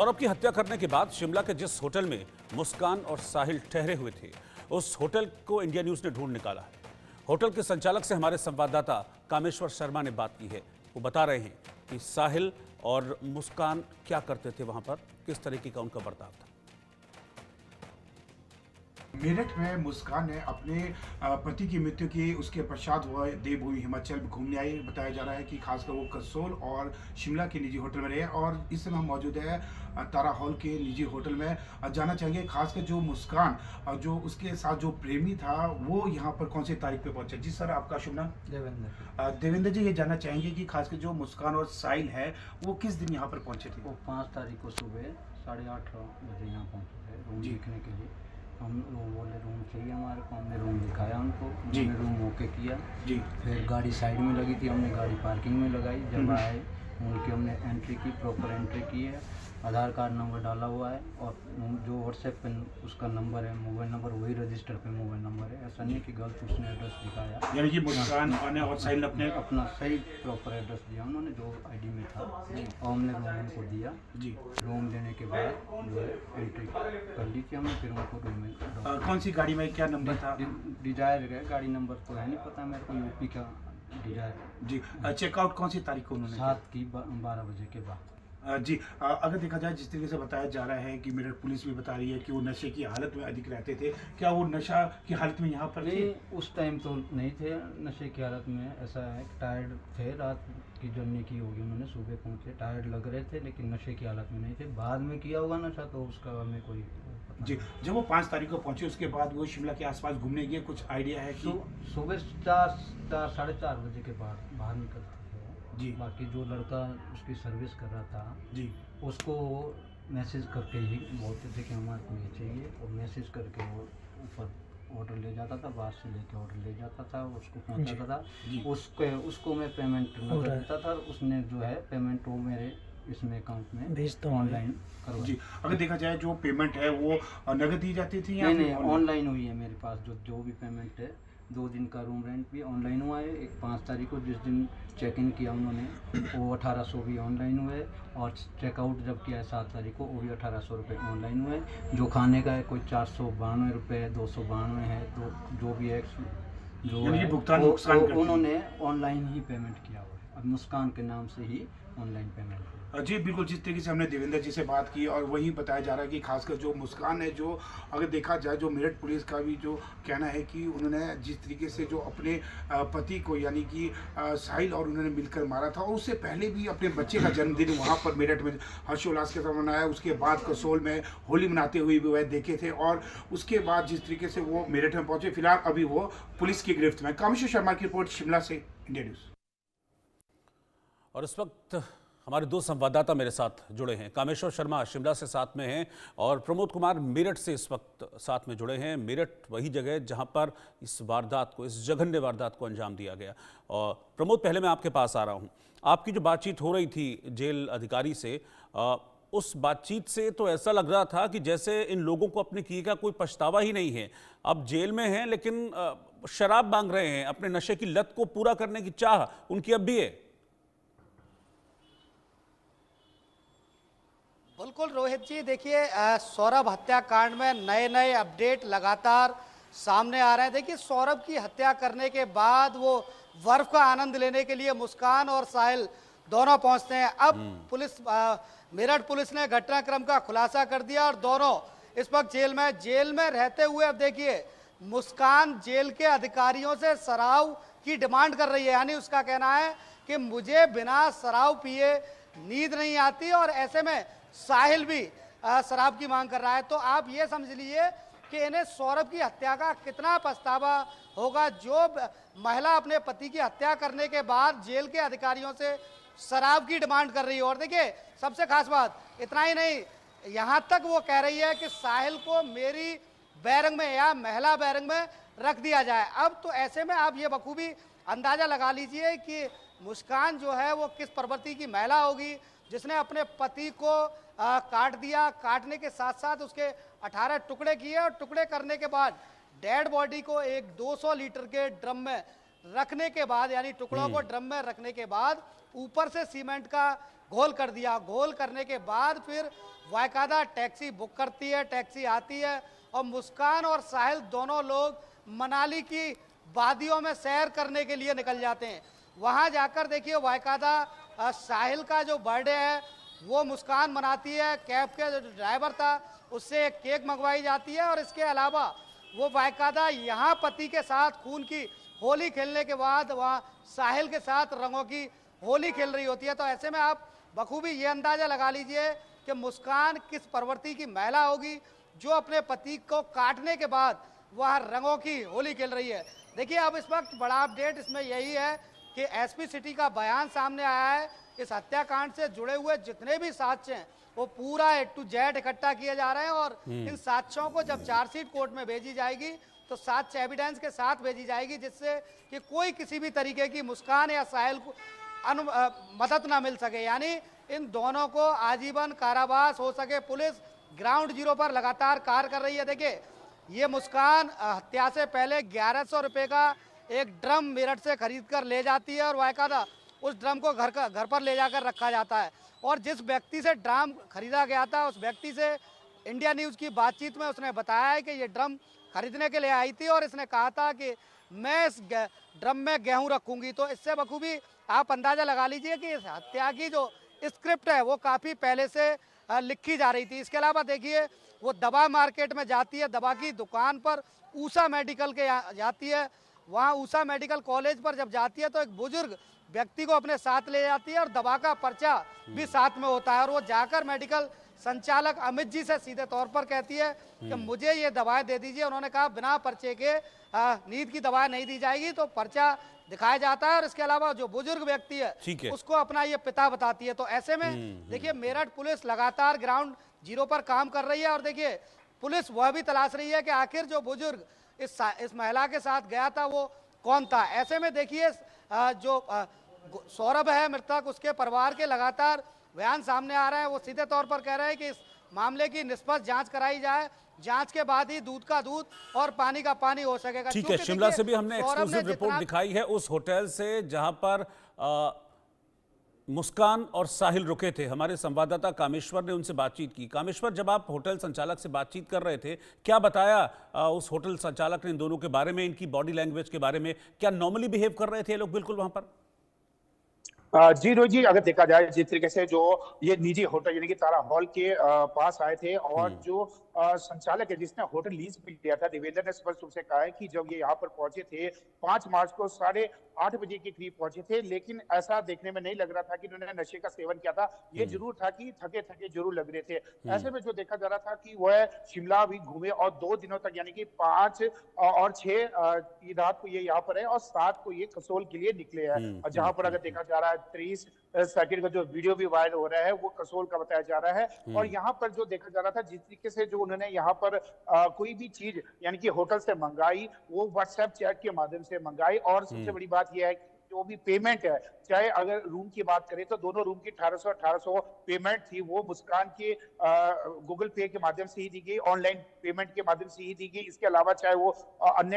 सौरभ की हत्या करने के बाद शिमला के जिस होटल में मुस्कान और साहिल ठहरे हुए थे, उस होटल को इंडिया न्यूज ने ढूंढ निकाला है। होटल के संचालक से हमारे संवाददाता कामेश्वर शर्मा ने बात की है। वो बता रहे हैं कि साहिल और मुस्कान क्या करते थे वहां पर, किस तरीके का उनका बर्ताव था। मेरठ में मुस्कान ने अपने पति की मृत्यु की उसके पश्चात वह देवभूमि हिमाचल घूमने आई। बताया जा रहा है कि खासकर वो कसोल और शिमला के निजी होटल में रहे और इस समय हम मौजूद है तारा हॉल के निजी होटल में। जानना चाहेंगे खासकर जो मुस्कान जो उसके साथ जो प्रेमी था वो यहाँ पर कौन सी तारीख पे पहुंचा। जी सर, आपका शुभ नाम? देवेंद्र जी, ये जानना चाहेंगे कि खासकर जो मुस्कान और साहिल है वो किस दिन यहाँ पर पहुंचे थे? वो 5 तारीख को सुबह 8:30 बजे यहाँ पहुँचे थे रूम देखने के लिए। हम लोग बोले रूम चाहिए हमारे को, हमने रूम दिखाया उनको, उन्होंने रूम ओके किया जी। फिर गाड़ी साइड में लगी थी, हमने गाड़ी पार्किंग में लगाई। जब आए उनकी हमने एंट्री की, प्रॉपर एंट्री की है, आधार कार्ड नंबर डाला हुआ है और जो व्हाट्सएप पे उसका नंबर है, मोबाइल नंबर वही रजिस्टर पे मोबाइल नंबर है। ऐसा नहीं कि गलत उसने एड्रेस दिखाया, यानी कि मुस्कान ने और साहिल ने अपना सही प्रॉपर एड्रेस दिया उन्होंने जो आईडी में था और हमने रूम उनको दिया जी। रूम देने के बाद जो है एंट्री कर ली थी हमने, फिर उनको रूम में। कौन सी गाड़ी में क्या नंबर था? डिजायर है, गाड़ी नंबर तो है नहीं पता मेरे को, यूपी का डिजायर जी। चेकआउट कौन सी तारीख को उन्होंने? 7 की 12 बजे के बाद जी। अगर देखा जाए जिस तरीके से बताया जा रहा है कि मेरठ पुलिस भी बता रही है कि वो नशे की हालत में अधिक रहते थे, क्या वो नशा की हालत में यहाँ पर थे? उस टाइम तो नहीं थे नशे की हालत में। ऐसा है टायर्ड थे, रात की जर्नी की होगी उन्होंने, सुबह पहुँचे, टायर्ड लग रहे थे लेकिन नशे की हालत में नहीं थे। बाद में किया होगा नशा तो उसका हमें कोई जी। जब वो 5 तारीख को पहुँचे उसके बाद वो शिमला के आसपास घूमने गए, कुछ आइडिया है कि? सुबह 4 साढ़े 4 बजे के बाद बाहर निकलते जी। बाकी जो लड़का उसकी सर्विस कर रहा था जी, उसको मैसेज करके ही बोलते थे कि हमारे को ये चाहिए, और मैसेज करके वो ऊपर ऑर्डर ले जाता था, बाहर से लेके ऑर्डर ले जाता था, उसको पहुंचाता था। उसको मैं पेमेंट नगद देता था, उसने जो है पेमेंट वो मेरे इसमें अकाउंट में भेजता ऑनलाइन करवा जी। अगर देखा जाए जो पेमेंट है वो नगद दी जाती थी या नहीं, ऑनलाइन हुई है मेरे पास। जो भी पेमेंट है, 2 दिन का रूम रेंट भी ऑनलाइन हुआ है। एक 5 तारीख को जिस दिन चेक इन किया उन्होंने वो 1800 भी ऑनलाइन हुए, और चेकआउट जब किया है 7 तारीख को वो भी 1800 रुपये ऑनलाइन हुए। जो खाने का है कोई 492 रुपये, 292 है, तो जो भी है जो है भुगतान उन्होंने ऑनलाइन ही पेमेंट किया हुआ है। अब मुस्कान के नाम से ही ऑनलाइन पेमेंट जी। बिल्कुल, जिस तरीके से हमने देवेंद्र जी से बात की और वही बताया जा रहा है कि खासकर जो मुस्कान है, जो अगर देखा जाए जो मेरठ पुलिस का भी जो कहना है कि उन्होंने जिस तरीके से जो अपने पति को यानी कि साहिल और उन्होंने मिलकर मारा था, और उससे पहले भी अपने बच्चे का जन्मदिन वहाँ पर मेरठ में हर्षोल्लास के साथ मनाया। उसके बाद कसोल में होली मनाते हुए भी वह देखे थे, और उसके बाद जिस तरीके से वो मेरठ में पहुँचे, फिलहाल अभी वो पुलिस की गिरफ्त में। कामेश्वर शर्मा की रिपोर्ट, शिमला से, इंडिया न्यूज़। और इस वक्त हमारे 2 संवाददाता मेरे साथ जुड़े हैं। कामेश्वर शर्मा शिमला से साथ में हैं और प्रमोद कुमार मेरठ से इस वक्त साथ में जुड़े हैं। मेरठ वही जगह जहां पर इस वारदात को, इस जघन्य वारदात को अंजाम दिया गया। और प्रमोद, पहले मैं आपके पास आ रहा हूं। आपकी जो बातचीत हो रही थी जेल अधिकारी से, उस बातचीत से तो ऐसा लग रहा था कि जैसे इन लोगों को अपने किए का कोई पछतावा ही नहीं है। अब जेल में हैं लेकिन शराब मांग रहे हैं, अपने नशे की लत को पूरा करने की चाह उनकी अब भी है। बिल्कुल रोहित जी, देखिए सौरभ हत्याकांड में नए नए अपडेट लगातार सामने आ रहे हैं। देखिए सौरभ की हत्या करने के बाद वो बर्फ का आनंद लेने के लिए मुस्कान और साहिल दोनों पहुंचते हैं। अब पुलिस मेरठ पुलिस ने घटनाक्रम का खुलासा कर दिया और दोनों इस वक्त जेल में रहते हुए अब देखिए मुस्कान जेल के अधिकारियों से शराब की डिमांड कर रही है। यानी उसका कहना है कि मुझे बिना शराब पिए नींद नहीं आती, और ऐसे में साहिल भी शराब की मांग कर रहा है। तो आप ये समझ लीजिए कि इन्हें सौरभ की हत्या का कितना पछतावा होगा, जो महिला अपने पति की हत्या करने के बाद जेल के अधिकारियों से शराब की डिमांड कर रही है। और देखिए सबसे खास बात इतना ही नहीं, यहाँ तक वो कह रही है कि साहिल को मेरी बैरंग में या महिला बैरंग में रख दिया जाए। अब तो ऐसे में आप ये बखूबी अंदाजा लगा लीजिए कि मुस्कान जो है वो किस प्रवृत्ति की महिला होगी, जिसने अपने पति को काट दिया। काटने के साथ साथ उसके 18 टुकड़े किए, और टुकड़े करने के बाद डेड बॉडी को एक 200 लीटर के ड्रम में रखने के बाद, यानी टुकड़ों को ड्रम में रखने के बाद ऊपर से सीमेंट का घोल कर दिया। घोल करने के बाद फिर बाकायदा टैक्सी बुक करती है, टैक्सी आती है और मुस्कान और साहिल दोनों लोग मनाली की वादियों में सैर करने के लिए निकल जाते हैं। वहां जाकर देखिए बाकायदा साहिल का जो बर्थडे है वो मुस्कान मनाती है। कैब के जो ड्राइवर था उससे एक केक मंगवाई जाती है और इसके अलावा वो बाकायदा यहाँ पति के साथ खून की होली खेलने के बाद वहाँ साहिल के साथ रंगों की होली खेल रही होती है। तो ऐसे में आप बखूबी ये अंदाजा लगा लीजिए कि मुस्कान किस प्रवृत्ति की महिला होगी जो अपने पति को काटने के बाद वह रंगों की होली खेल रही है। देखिए अब इस वक्त बड़ा अपडेट इसमें यही है कि एसपी सिटी का बयान सामने आया है। इस हत्याकांड से जुड़े हुए जितने भी साक्ष्य हैं वो पूरा A to Z इकट्ठा किए जा रहे हैं और इन साक्ष्यों को जब चार्जशीट कोर्ट में भेजी जाएगी तो साक्ष्य एविडेंस के साथ भेजी जाएगी, जिससे कि कोई किसी भी तरीके की मुस्कान या साहिल को मदद ना मिल सके, यानी इन दोनों को आजीवन कारावास हो सके। पुलिस ग्राउंड जीरो पर लगातार कार्य कर रही है। देखिए ये मुस्कान हत्या से पहले 1100 रुपये का एक ड्रम मेरठ से खरीद कर ले जाती है और बाकायदा उस ड्रम को घर पर ले जाकर रखा जाता है। और जिस व्यक्ति से ड्रम खरीदा गया था उस व्यक्ति से इंडिया न्यूज़ की बातचीत में उसने बताया है कि ये ड्रम खरीदने के लिए आई थी और इसने कहा था कि मैं इस ड्रम में गेहूं रखूंगी। तो इससे बखूबी आप अंदाज़ा लगा लीजिए कि इस हत्या की जो स्क्रिप्ट है वो काफ़ी पहले से लिखी जा रही थी। इसके अलावा देखिए वो दवा मार्केट में जाती है, दवा की दुकान पर ऊषा मेडिकल के जाती है। वहाँ ऊषा मेडिकल कॉलेज पर जब जाती है तो एक बुजुर्ग व्यक्ति को अपने साथ ले जाती है और दवा का पर्चा भी साथ में होता है और वो जाकर मेडिकल संचालक अमित जी से सीधे तौर पर कहती है कि मुझे ये दवाएं दे दीजिए। उन्होंने कहा बिना पर्चे के नींद की दवाएं नहीं दी जाएगी, तो पर्चा दिखाया जाता है और इसके अलावा जो बुजुर्ग व्यक्ति है उसको अपना ये पिता बताती है। तो ऐसे में देखिए मेरठ पुलिस लगातार ग्राउंड जीरो पर काम कर रही है और देखिए पुलिस वह भी तलाश रही है कि आखिर जो बुजुर्ग इस महिला के साथ गया था वो कौन था। ऐसे में देखिए जो सौरभ है मृतक, उसके परिवार के लगातार बयान सामने आ रहे हैं। वो सीधे तौर पर कह रहे हैं कि इस मामले की निष्पक्ष जांच कराई जाए, जांच के बाद ही दूध का दूध और पानी का पानी हो सकेगा। ठीक है, शिमला से भी हमने एक्सक्लूसिव रिपोर्ट दिखाई है उस होटल से जहां पर मुस्कान और साहिल रुके थे। हमारे संवाददाता कामेश्वर ने उनसे बातचीत की। कामेश्वर, जब आप होटल संचालक से बातचीत कर रहे थे, क्या बताया उस होटल संचालक ने इन दोनों के बारे में, इनकी बॉडी लैंग्वेज के बारे में? क्या नॉर्मली बिहेव कर रहे थे ये लोग बिल्कुल वहां पर? जी रोजी, अगर देखा जाए जिस तरीके से जो ये निजी होटल यानी कि तारा हॉल के पास आए थे और जो संचालक है जिसने होटल लीज पे लिया था, देवेंद्र ने स्पष्ट रूप से कहा है कि जब ये यहाँ पर पहुंचे थे 5 मार्च को 8:30 बजे के करीब पहुंचे थे, लेकिन ऐसा देखने में नहीं लग रहा था कि उन्होंने नशे का सेवन किया था। ये जरूर था कि थके थके जरूर लग रहे थे। ऐसे में जो देखा जा रहा था कि वह शिमला भी घूमे और 2 दिनों तक यानी कि 5 और 6 की रात को ये यहाँ पर है और 7 को ये कसोल के लिए निकले हैं। और जहां पर अगर देखा जा रहा है 30 सेकंड का जो वीडियो भी वायरल हो रहा है वो कसोल का बताया जा रहा है। और यहाँ पर जो देखा जा रहा था जिस तरीके से जो उन्होंने यहाँ पर कोई भी चीज यानी कि होटल से मंगाई वो व्हाट्सएप चैट के माध्यम से मंगाई। और सबसे बड़ी बात यह है कि जो भी पेमेंट है, चाहे अगर रूम की बात करें तो दोनों रूम की 1800 पेमेंट थी वो मुस्कान के गूगल पे के माध्यम से ही दी गई, ऑनलाइन पेमेंट के माध्यम से ही दी गई। इसके अलावा चाहे वो अन्य